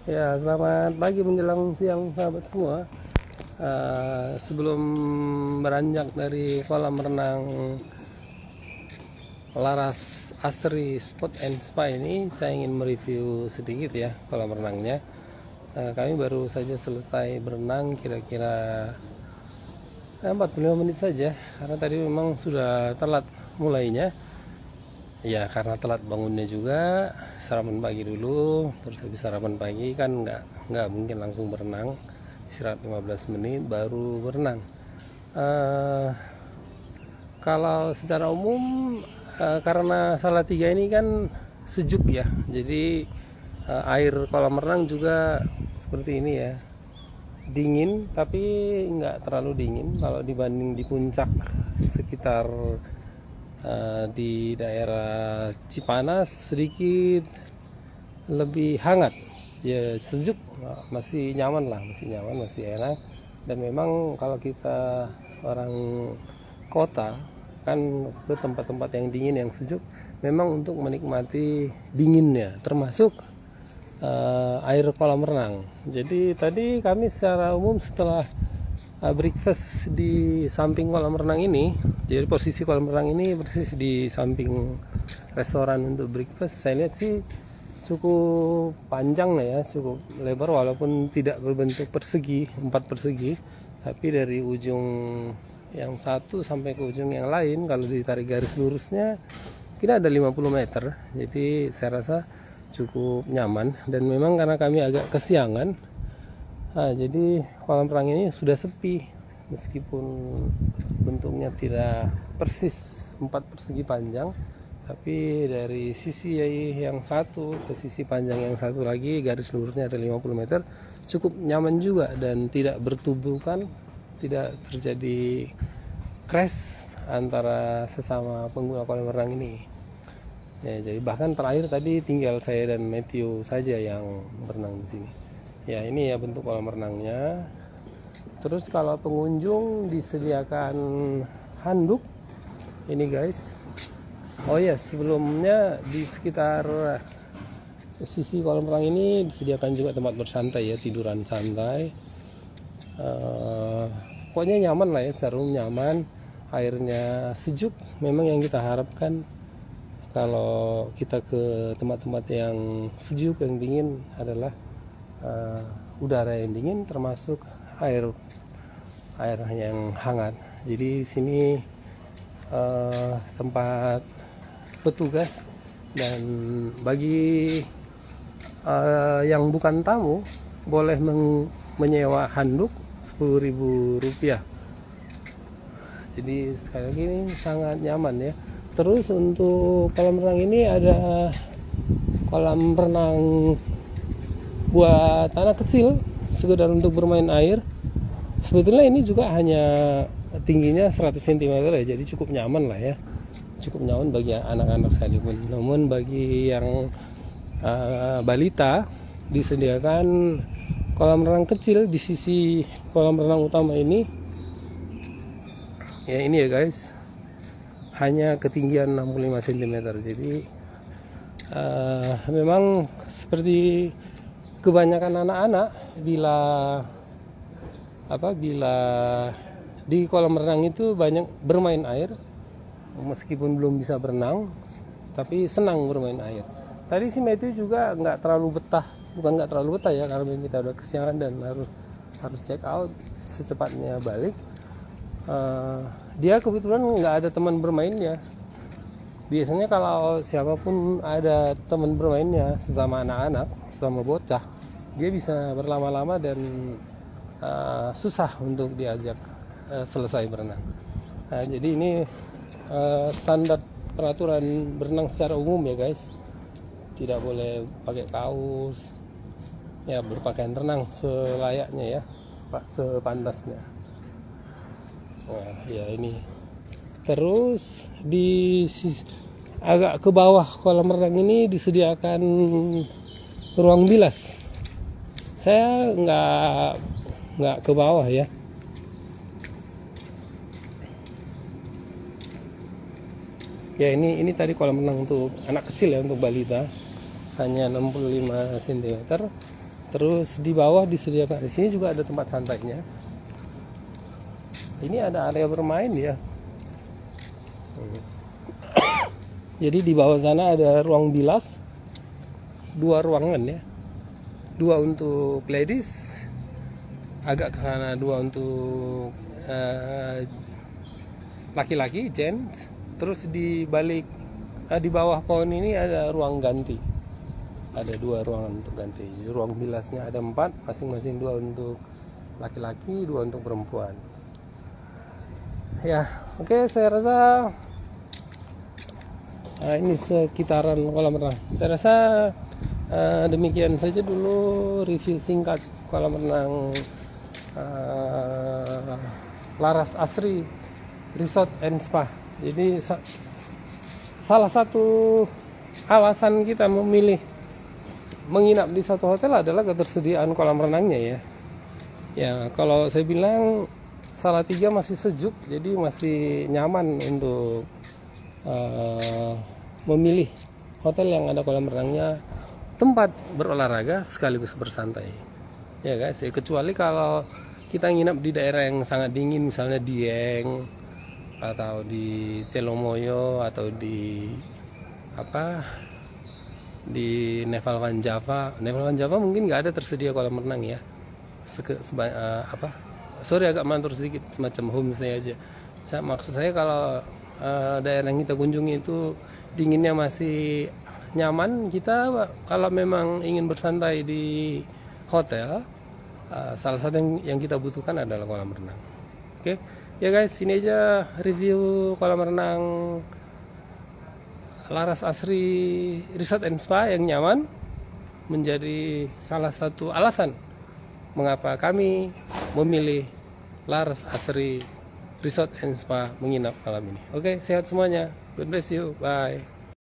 Ya, selamat pagi menjelang siang sahabat semua. Sebelum beranjak dari kolam renang Laras Asri Sport and Spa ini, saya ingin mereview sedikit ya kolam renangnya. Kami baru saja selesai berenang kira-kira 45 menit saja, karena tadi memang sudah telat mulainya. Ya, karena telat bangunnya juga, sarapan pagi dulu, terus habis sarapan pagi kan nggak mungkin langsung berenang, istirahat 15 menit baru berenang. Eh, Kalau secara umum, karena Salatiga ini kan sejuk ya, jadi air kolam renang juga seperti ini ya, dingin tapi nggak terlalu dingin kalau dibanding di puncak sekitar di daerah Cipanas sedikit lebih hangat ya, sejuk, masih nyaman lah, masih nyaman, masih enak. Dan memang kalau kita orang kota kan ke tempat-tempat yang dingin yang sejuk memang untuk menikmati dinginnya, termasuk air kolam renang. Jadi tadi kami secara umum setelah breakfast di samping kolam renang ini, jadi posisi kolam renang ini persis di samping restoran untuk breakfast. Saya lihat sih cukup panjang lah ya, cukup lebar walaupun tidak berbentuk persegi, 4 persegi, tapi dari ujung yang satu sampai ke ujung yang lain kalau ditarik garis lurusnya tidak ada 50 meter. Jadi saya rasa cukup nyaman, dan memang karena kami agak kesiangan, jadi kolam renang ini sudah sepi meskipun bentuknya tidak persis 4 persegi panjang, tapi dari sisi yang satu ke sisi panjang yang satu lagi garis lurusnya ada 50 meter, cukup nyaman juga dan tidak bertuburkan, tidak terjadi crash antara sesama pengguna kolam renang ini. Ya, jadi bahkan terakhir tadi tinggal saya dan Matthew saja yang berenang di sini. Ya, ini ya bentuk kolam renangnya. Terus kalau pengunjung disediakan handuk ini guys. Oh ya, sebelumnya di sekitar sisi kolam renang ini disediakan juga tempat bersantai ya, tiduran santai. Pokoknya nyaman lah ya, secara umum nyaman. Airnya sejuk, memang yang kita harapkan kalau kita ke tempat-tempat yang sejuk, yang dingin adalah udara yang dingin, termasuk air yang hangat. Jadi sini tempat petugas, dan bagi yang bukan tamu boleh menyewa handuk Rp10.000. Jadi sekali lagi ini sangat nyaman ya. Terus untuk kolam renang ini ada kolam renang buat anak kecil, sekedar untuk bermain air. Sebetulnya ini juga hanya tingginya 100 cm ya, jadi cukup nyaman lah ya, cukup nyaman bagi anak-anak sekalipun. Namun bagi yang balita disediakan kolam renang kecil di sisi kolam renang utama ini. Ya, ini ya guys, hanya ketinggian 65 cm. Jadi memang seperti kebanyakan anak-anak bila di kolam renang itu banyak bermain air, meskipun belum bisa berenang tapi senang bermain air. Tadi si Matthew juga nggak terlalu betah, bukan nggak terlalu betah ya, karena kita udah kesiangan dan harus check out secepatnya balik. Dia kebetulan nggak ada teman bermainnya. Biasanya kalau siapapun ada teman bermainnya, sesama anak-anak, sesama bocah, dia bisa berlama-lama dan susah untuk diajak selesai berenang. Jadi ini standar peraturan berenang secara umum ya guys. Tidak boleh pakai kaos, ya berpakaian renang selayaknya ya, sepantasnya. Wah, ya ini. Terus di agak ke bawah kolam renang ini disediakan ruang bilas. Saya nggak ke bawah ya. Ya, ini tadi kolam renang untuk anak kecil ya, untuk balita, hanya 65 cm. Terus di bawah disediakan, di sini juga ada tempat santainya. Ini ada area bermain ya. Jadi di bawah sana ada ruang bilas, 2 ruangan ya. 2 untuk ladies, agak ke sana 2 untuk laki-laki, gents. Terus di balik di bawah pohon ini ada ruang ganti. Ada 2 ruangan untuk ganti. Jadi ruang bilasnya ada 4, masing-masing 2 untuk laki-laki, 2 untuk perempuan. Ya, oke, saya rasa ini sekitaran kolam renang. Saya rasa demikian saja dulu review singkat kolam renang Laras Asri Resort and Spa. Jadi salah satu alasan kita memilih menginap di satu hotel adalah ketersediaan kolam renangnya ya. Ya, kalau saya bilang Salatiga masih sejuk, jadi masih nyaman untuk memilih hotel yang ada kolam renangnya, tempat berolahraga sekaligus bersantai. Ya guys, ya, kecuali kalau kita nginap di daerah yang sangat dingin, misalnya Dieng atau di Telomoyo atau di Nepal Van Java. Nepal Van Java mungkin nggak ada tersedia kolam renang ya. Sorry agak mantur sedikit, semacam homestay aja. Maksud saya kalau daerah yang kita kunjungi itu dinginnya masih nyaman, kita kalau memang ingin bersantai di hotel, salah satu yang kita butuhkan adalah kolam renang. Oke, ya guys, ini aja review kolam renang Laras Asri Resort and Spa yang nyaman, menjadi salah satu alasan mengapa kami memilih Laras Asri Resort and Spa menginap malam ini. Oke, sehat semuanya. God bless you. Bye.